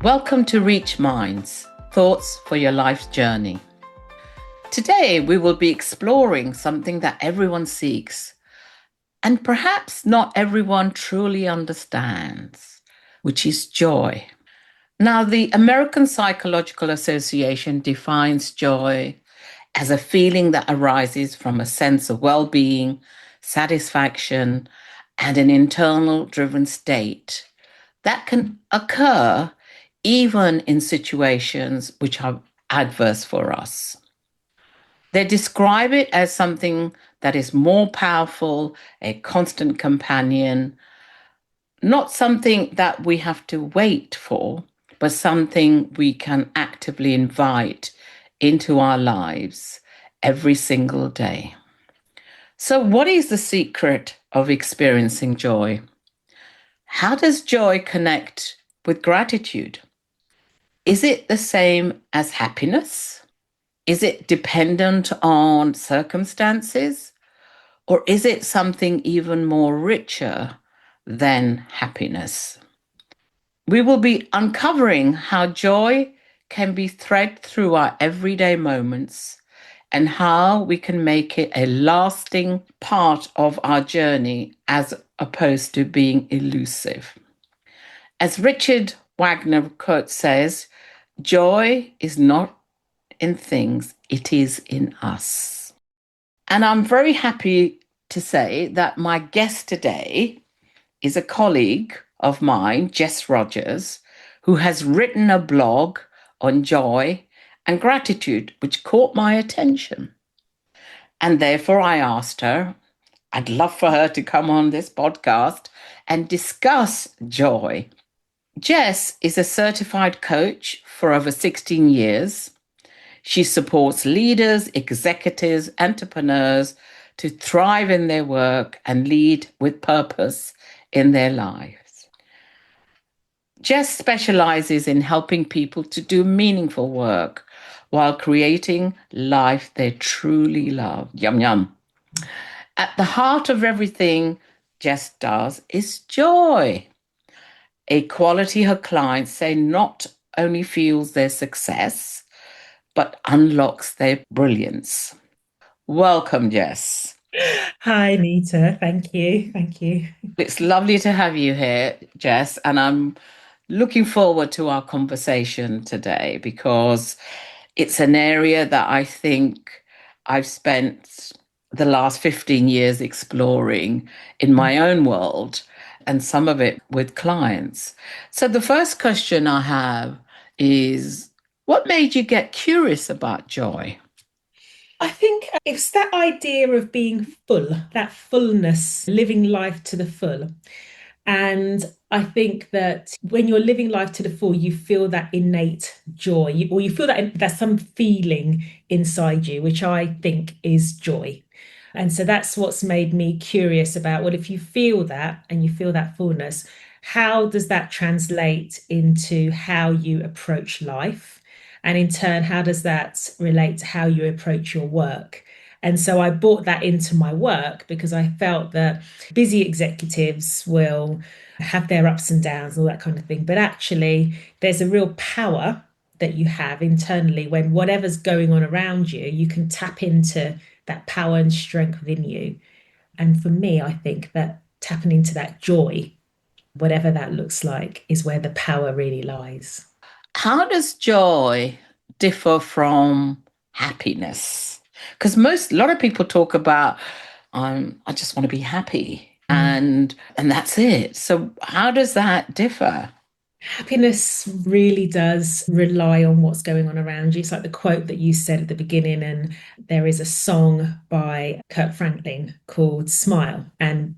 Welcome to Reach Minds, Thoughts for Your Life's Journey. Today, we will be exploring something that everyone seeks, and perhaps not everyone truly understands, which is joy. Now, the American Psychological Association defines joy as a feeling that arises from a sense of well-being, satisfaction, and an internal driven state that can occur even in situations which are adverse for us. They describe it as something that is more powerful, a constant companion, not something that we have to wait for, but something we can actively invite into our lives every single day. So, what is the secret of experiencing joy? How does joy connect with gratitude? Is it the same as happiness? Is it dependent on circumstances? Or is it something even more richer than happiness? We will be uncovering how joy can be thread through our everyday moments and how we can make it a lasting part of our journey as opposed to being elusive. As Richard Wagner quote says, joy is not in things, it is in us. And I'm very happy to say that my guest today is a colleague of mine, Jess Rogers, who has written a blog on joy and gratitude, which caught my attention. And therefore I asked her, I'd love for her to come on this podcast and discuss joy. Jess is a certified coach for over 16 years. She supports leaders, executives, entrepreneurs to thrive in their work and lead with purpose in their lives. Jess specializes in helping people to do meaningful work while creating life they truly love. Yum, yum. At the heart of everything Jess does is joy, a quality her clients say not only fuels their success, but unlocks their brilliance. Welcome, Jess. Hi, Nita. Thank you. Thank you. It's lovely to have you here, Jess, and I'm looking forward to our conversation today because it's an area that I think I've spent the last 15 years exploring in my own world and some of it with clients. So the first question I have is, what made you get curious about joy? I think it's that idea of being full, that fullness, living life to the full. And I think that when you're living life to the full, you feel that innate joy, or you feel that there's some feeling inside you, which I think is joy. And so that's what's made me curious about, well, if you feel that and you feel that fullness, how does that translate into how you approach life? And in turn, how does that relate to how you approach your work? And so I brought that into my work because I felt that busy executives will have their ups and downs, all that kind of thing. But actually, there's a real power that you have internally when whatever's going on around you, you can tap into that power and strength within you. And for me, I think that tapping into that joy, whatever that looks like, is where the power really lies. How does joy differ from happiness? Because a lot of people talk about, I just want to be happy, Mm. and that's it. So how does that differ? Happiness really does rely on what's going on around you. It's like the quote that you said at the beginning, and there is a song by Kurt Franklin called Smile. And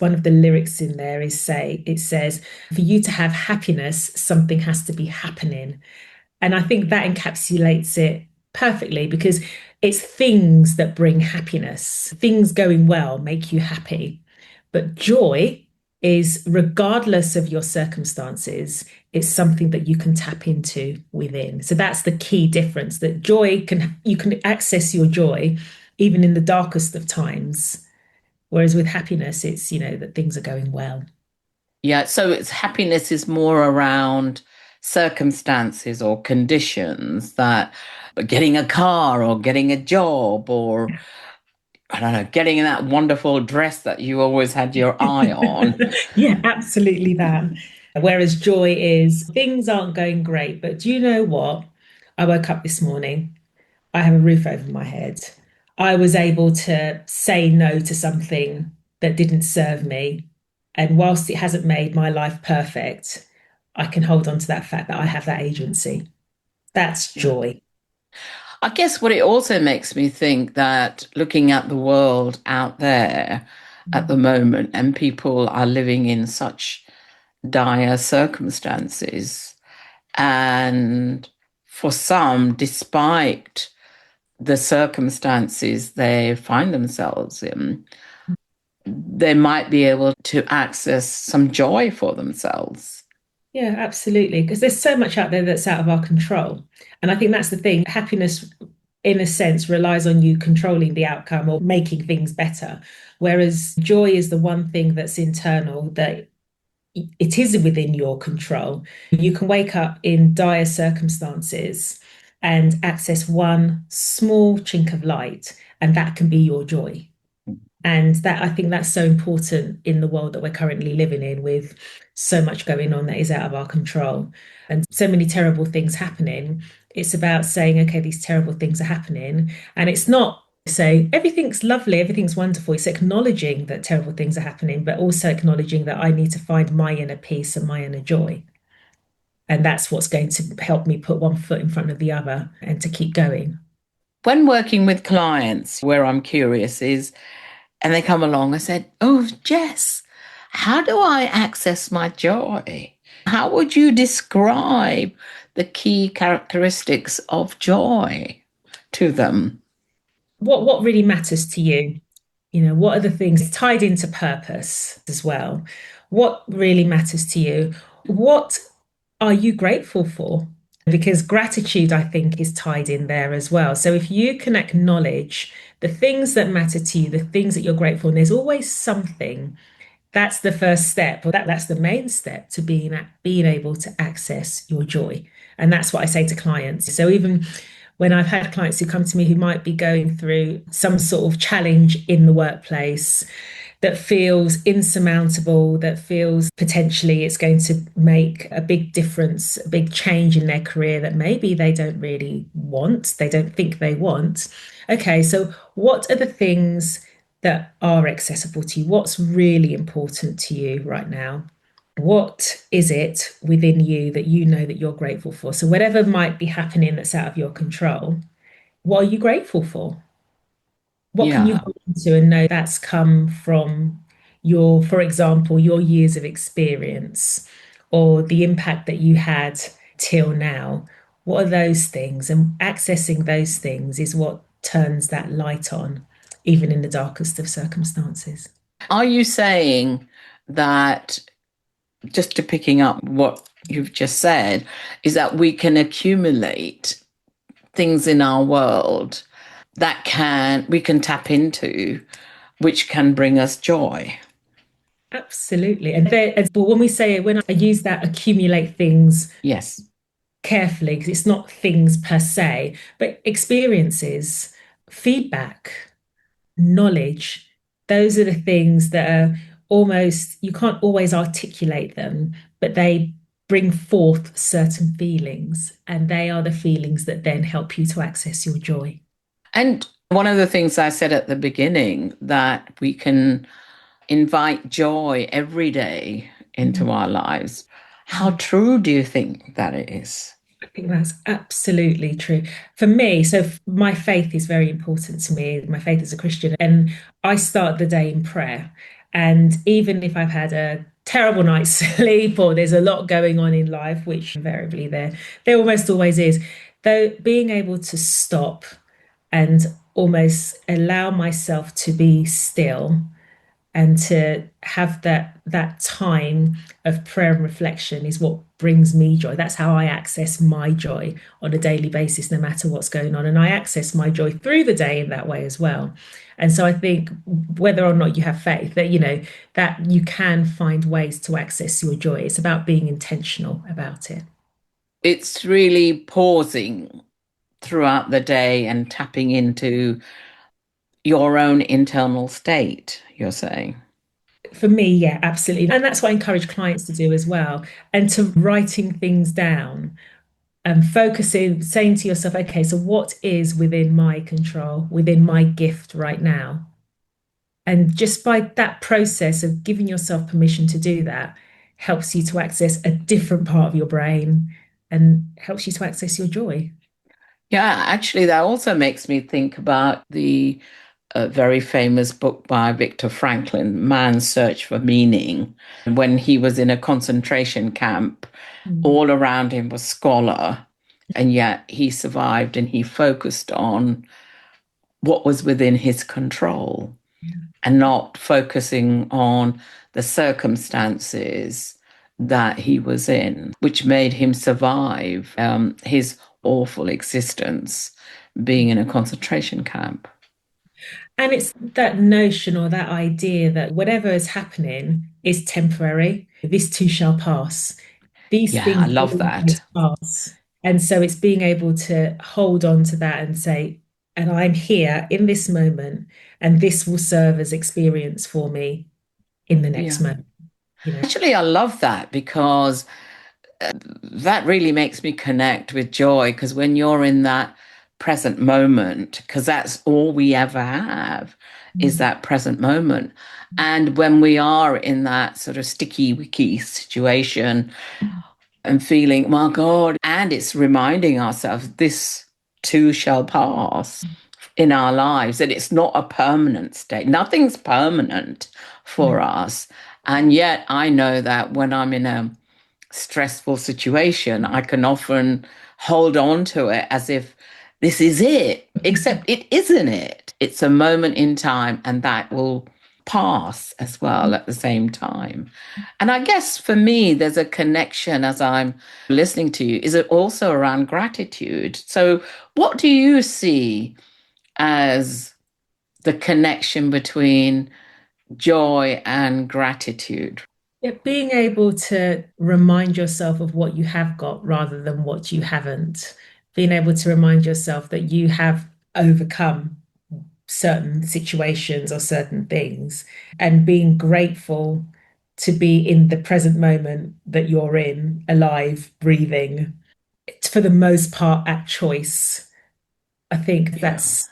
one of the lyrics in there it says, for you to have happiness, something has to be happening. And I think that encapsulates it perfectly because it's things that bring happiness. Things going well make you happy. But joy is, regardless of your circumstances, it's something that you can tap into within. So that's the key difference, that you can access your joy even in the darkest of times. Whereas with happiness, it's, that things are going well. Yeah, so it's happiness is more around circumstances or conditions that getting a car or getting a job or I don't know, getting that wonderful dress that you always had your eye on. Yeah, absolutely that. Whereas joy is things aren't going great, but do you know what? I woke up this morning, I have a roof over my head. I was able to say no to something that didn't serve me. And whilst it hasn't made my life perfect, I can hold on to that fact that I have that agency. That's Yeah. joy. I guess what it also makes me think that looking at the world out there at the moment, and people are living in such dire circumstances, and for some, despite the circumstances they find themselves in, they might be able to access some joy for themselves. Yeah, absolutely. Because there's so much out there that's out of our control. And I think that's the thing. Happiness, in a sense, relies on you controlling the outcome or making things better. Whereas joy is the one thing that's internal that it is within your control. You can wake up in dire circumstances and access one small chink of light, and that can be your joy. And that I think that's so important in the world that we're currently living in with so much going on that is out of our control and so many terrible things happening. It's about saying, okay, these terrible things are happening. And it's not saying everything's lovely, everything's wonderful. It's acknowledging that terrible things are happening, but also acknowledging that I need to find my inner peace and my inner joy. And that's what's going to help me put one foot in front of the other and to keep going. When working with clients, where I'm curious is, and they come along, I said, "Oh, Jess, how do I access my joy? How would you describe the key characteristics of joy to them?" What really matters to you? You know, what are the things tied into purpose as well? What really matters to you? What are you grateful for? Because gratitude, I think, is tied in there as well. So if you can acknowledge the things that matter to you, the things that you're grateful, and there's always something, that's the first step, or that's the main step to being able to access your joy. And that's what I say to clients. So even when I've had clients who come to me who might be going through some sort of challenge in the workplace that feels insurmountable, that feels potentially it's going to make a big difference, a big change in their career that maybe they don't really want, they don't think they want. Okay, so what are the things that are accessible to you? What's really important to you right now? What is it within you that you know that you're grateful for? So, whatever might be happening that's out of your control, what are you grateful for? What can you Yeah. hold on to and know that's come from your, for example, your years of experience or the impact that you had till now? What are those things? And accessing those things is what turns that light on, even in the darkest of circumstances. Are you saying that, just to picking up what you've just said, is that we can accumulate things in our world that we can tap into, which can bring us joy? Absolutely. And there, but when we say, when I use that accumulate things Yes. carefully, because it's not things per se, but experiences, feedback, knowledge, those are the things that are almost, you can't always articulate them, but they bring forth certain feelings. And they are the feelings that then help you to access your joy. And one of the things I said at the beginning, that we can invite joy every day into our lives. How Mhm. true do you think that it is? I think that's absolutely true. For me, so my faith is very important to me. My faith as a Christian, and I start the day in prayer. And even if I've had a terrible night's sleep or there's a lot going on in life, which invariably there almost always is, though being able to stop and almost allow myself to be still and to have that time of prayer and reflection is what brings me joy. That's how I access my joy on a daily basis, no matter what's going on. And I access my joy through the day in that way as well. And so I think whether or not you have faith, that that you can find ways to access your joy. It's about being intentional about it. It's really pausing throughout the day and tapping into your own internal state, you're saying. For me, yeah, absolutely. And that's what I encourage clients to do as well. And to writing things down and focusing, saying to yourself, okay, so what is within my control, within my gift right now? And just by that process of giving yourself permission to do that, helps you to access a different part of your brain and helps you to access your joy. Yeah, actually, that also makes me think about the very famous book by Viktor Franklin, Man's Search for Meaning. When he was in a concentration camp, Mm. all around him was squalor, and yet he survived and he focused on what was within his control and not focusing on the circumstances that he was in, which made him survive his awful existence being in a concentration camp. And it's that notion or that idea that whatever is happening is temporary. This too shall pass. These Yeah, I things love will always that. pass. And so it's being able to hold on to that and say, and I'm here in this moment, and this will serve as experience for me in the next Yeah. moment, you know. Actually, I love that because that really makes me connect with joy because when you're in that present moment, because that's all we ever have is Mm. that present moment. And when we are in that sort of sticky wicky situation and feeling, my God, and it's reminding ourselves this too shall pass in our lives, that it's not a permanent state. Nothing's permanent No. for us. And yet I know that when I'm in a stressful situation, I can often hold on to it as if this is it, except it isn't it. It's a moment in time and that will pass as well at the same time. And I guess for me, there's a connection as I'm listening to you, is it also around gratitude? So, what do you see as the connection between joy and gratitude? Yeah, being able to remind yourself of what you have got rather than what you haven't. Being able to remind yourself that you have overcome certain situations or certain things and being grateful to be in the present moment that you're in, alive, breathing, for the most part at choice. I think Yeah. that's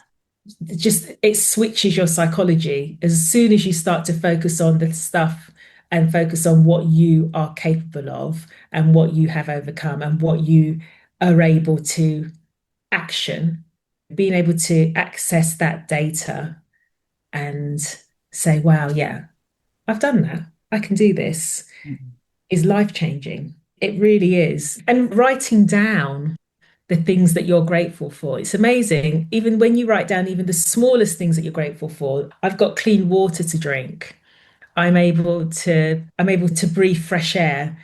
just it switches your psychology as soon as you start to focus on the stuff and focus on what you are capable of and what you have overcome and what you are able to action, being able to access that data and say, wow, yeah, I've done that. I can do this is life changing. It really is. And writing down the things that you're grateful for. It's amazing. Even when you write down even the smallest things that you're grateful for, I've got clean water to drink. I'm able to breathe fresh air.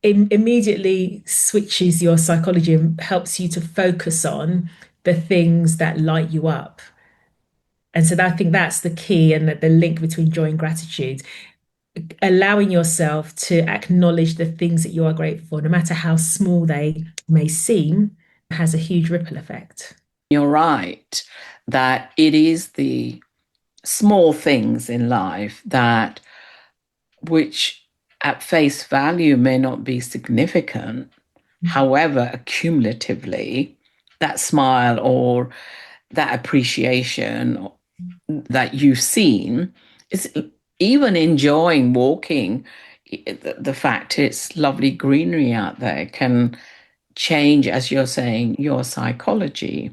It immediately switches your psychology and helps you to focus on the things that light you up. And so I think that's the key and the link between joy and gratitude. Allowing yourself to acknowledge the things that you are grateful for, no matter how small they may seem, has a huge ripple effect. You're right that it is the small things in life that, which at face value may not be significant, however, accumulatively, that smile or that appreciation that you've seen is even enjoying walking. The fact it's lovely greenery out there can change, as you're saying, your psychology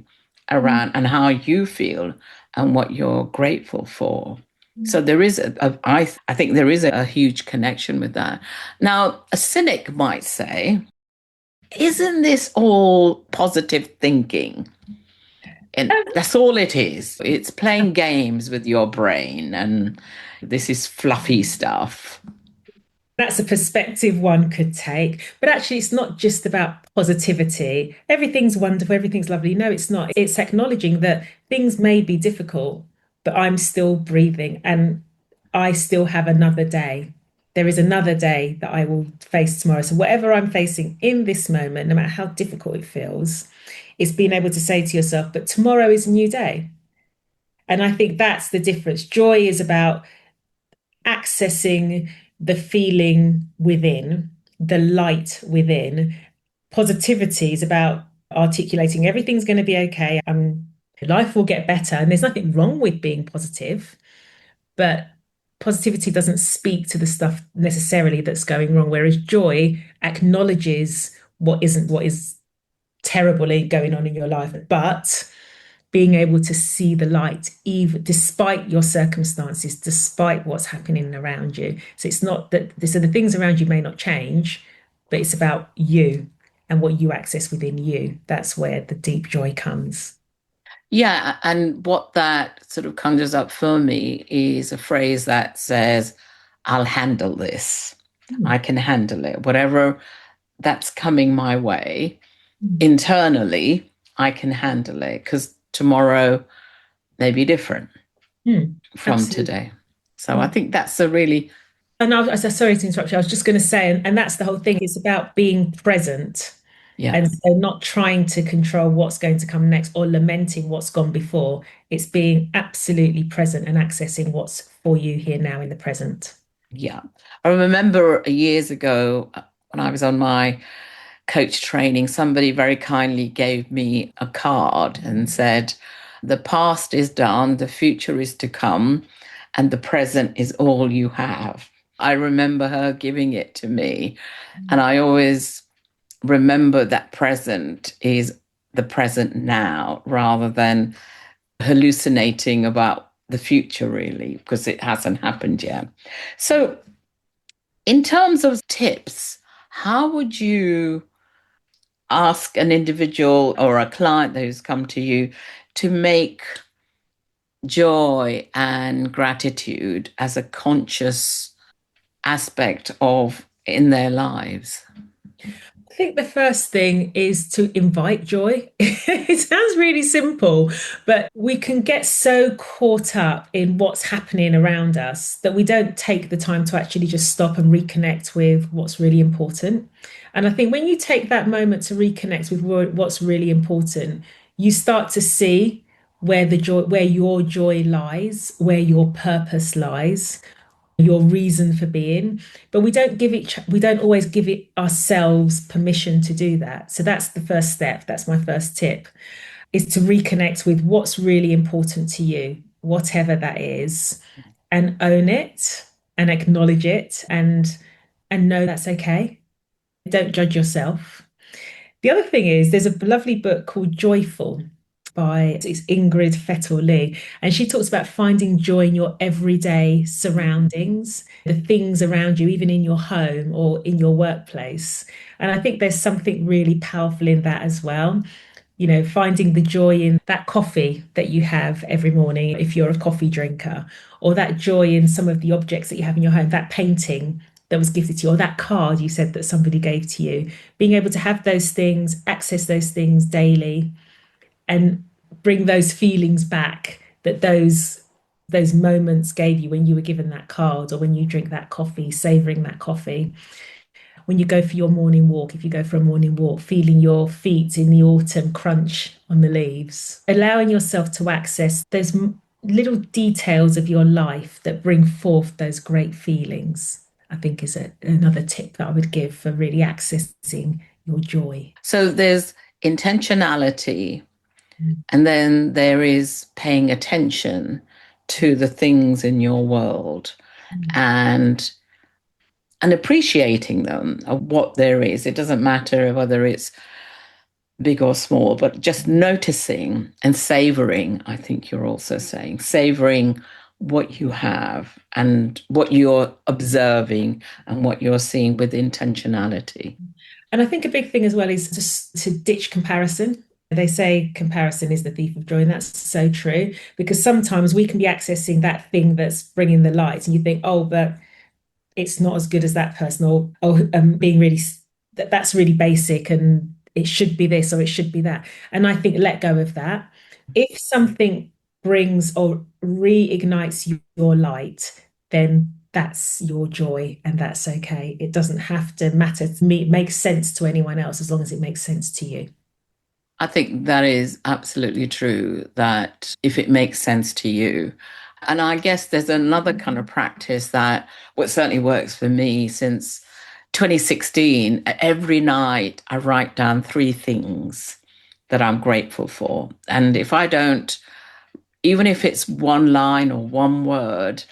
around and how you feel and what you're grateful for. So there is I think there is a huge connection with that. Now, a cynic might say, isn't this all positive thinking? And that's all it is. It's playing games with your brain, and this is fluffy stuff. That's a perspective one could take. But actually, it's not just about positivity. Everything's wonderful, everything's lovely. No, it's not. It's acknowledging that things may be difficult, but I'm still breathing and I still have another day. there is another day that I will face tomorrow. So whatever I'm facing in this moment, no matter how difficult it feels, it's being able to say to yourself, but tomorrow is a new day. And I think that's the difference. Joy is about accessing the feeling within, the light within. Positivity is about articulating everything's going to be okay. Life will get better. And there's nothing wrong with being positive, but positivity doesn't speak to the stuff necessarily that's going wrong. Whereas joy acknowledges what is terribly going on in your life, but being able to see the light, even despite your circumstances, despite what's happening around you. So it's not that so the things around you may not change, but it's about you and what you access within you. That's where the deep joy comes. Yeah, and what that sort of conjures up for me is a phrase that says, I'll handle this. I Mm. can handle it. Whatever that's coming my way Mm. internally, I can handle it because tomorrow may be different Mm. from Absolutely. today. So I think that's a really, And sorry to interrupt you. I was just going to say, and that's the whole thing. It's about being present yeah, and so not trying to control what's going to come next or lamenting what's gone before. It's being absolutely present and accessing what's for you here now in the present. yeah. I remember years ago when I was on my coach training, somebody very kindly gave me a card and said, the past is done, the future is to come, and the present is all you have. I remember her giving it to me, and I always remember that present is the present now rather than hallucinating about the future, really, because it hasn't happened yet. So, in terms of tips, how would you ask an individual or a client who's come to you to make joy and gratitude as a conscious aspect of in their lives? I think the first thing is to invite joy. It sounds really simple, but we can get so caught up in what's happening around us that we don't take the time to actually just stop and reconnect with what's really important. And I think when you take that moment to reconnect with what's really important, you start to see where your joy lies, where your purpose lies, your reason for being, but we don't always give it ourselves permission to do that. So that's the first step. That's my first tip, is to reconnect with what's really important to you, whatever that is, and own it and acknowledge it and know that's okay. Don't judge yourself. The other thing is, there's a lovely book called Joyful by it's Ingrid Fettel Lee, and she talks about finding joy in your everyday surroundings, the things around you, even in your home or in your workplace. And I think there's something really powerful in that as well. Finding the joy in that coffee that you have every morning, if you're a coffee drinker, or that joy in some of the objects that you have in your home, that painting that was gifted to you, or that card you said that somebody gave to you, being able to have those things, access those things daily, and bring those feelings back that those moments gave you when you were given that card or when you drink that coffee, savoring that coffee. When you go for your morning walk, if you go for a morning walk, feeling your feet in the autumn crunch on the leaves, allowing yourself to access those little details of your life that bring forth those great feelings, I think is another tip that I would give for really accessing your joy. So there's intentionality, Mm. and then there is paying attention to the things in your world Mm. and appreciating them of what there is. It doesn't matter whether it's big or small, but just noticing and savoring. I think you're also saying savoring what you have and what you're observing and what you're seeing with intentionality. And I think a big thing as well is just to ditch comparison. They say comparison is the thief of joy, and that's so true because sometimes we can be accessing that thing that's bringing the light, and you think, oh, but it's not as good as that person, or being really that's really basic, and it should be this or it should be that. And I think let go of that. If something brings or reignites your light, then that's your joy and that's okay. It doesn't have to matter to me, make sense to anyone else as long as it makes sense to you. I think that is absolutely true, that if it makes sense to you. And I guess there's another kind of practice that what certainly works for me since 2016. Every night I write down 3 things that I'm grateful for. And if I don't, even if it's one line or one word,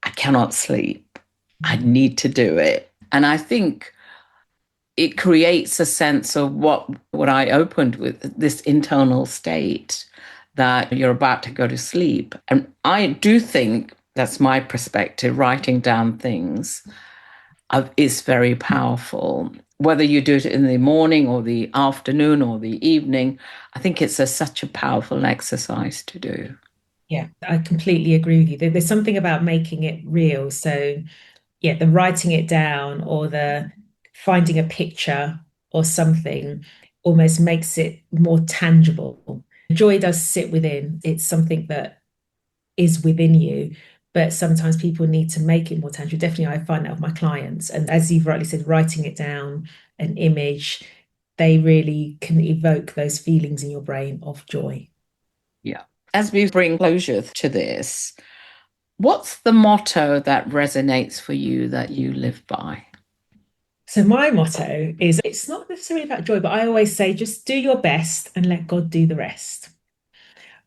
I cannot sleep. I need to do it. And I think it creates a sense of what I opened with, this internal state that you're about to go to sleep. And I do think that's my perspective. Writing down things is very powerful. Whether you do it in the morning or the afternoon or the evening, I think it's such a powerful exercise to do. Yeah, I completely agree with you. There's something about making it real. So, yeah, the writing it down or the finding a picture or something almost makes it more tangible. Joy does sit within. It's something that is within you, but sometimes people need to make it more tangible. Definitely, I find that with my clients. And as you've rightly said, writing it down, an image, they really can evoke those feelings in your brain of joy. Yeah. As we bring closure to this, what's the motto that resonates for you that you live by? So my motto is it's not necessarily about joy, but I always say just do your best and let God do the rest.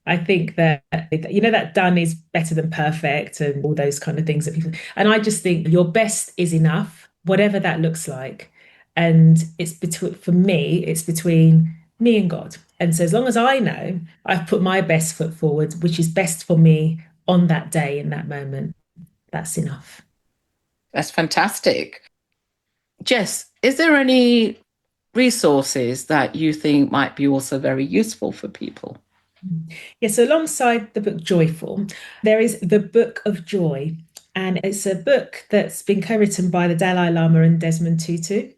I think that that done is better than perfect and all those kind of things that people, and I just think your best is enough, whatever that looks like. And it's between, for me, it's between me and God. And so as long as I know I've put my best foot forward, which is best for me on that day in that moment, that's enough. That's fantastic. Jess, is there any resources that you think might be also very useful for people? Yes, so alongside the book Joyful, there is the Book of Joy. And it's a book that's been co-written by the Dalai Lama and Desmond Tutu.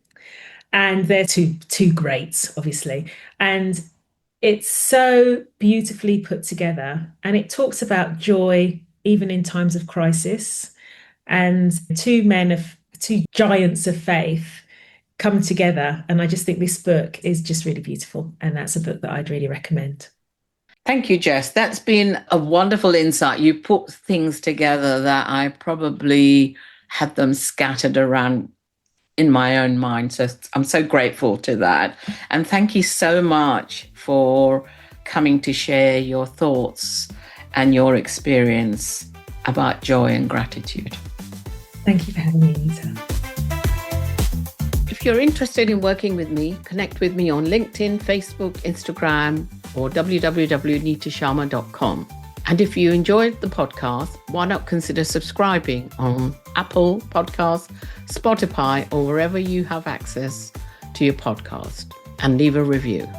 And they're two greats, obviously. And it's so beautifully put together. And it talks about joy even in times of crisis. And two giants of faith come together. And I just think this book is just really beautiful. And that's a book that I'd really recommend. Thank you, Jess. That's been a wonderful insight. You put things together that I probably had them scattered around in my own mind. So I'm so grateful to that. And thank you so much for coming to share your thoughts and your experience about joy and gratitude. Thank you for having me, Anita. If you're interested in working with me, connect with me on LinkedIn, Facebook, Instagram, or www.nitasharma.com. And if you enjoyed the podcast, why not consider subscribing on Apple Podcasts, Spotify, or wherever you have access to your podcast, and leave a review.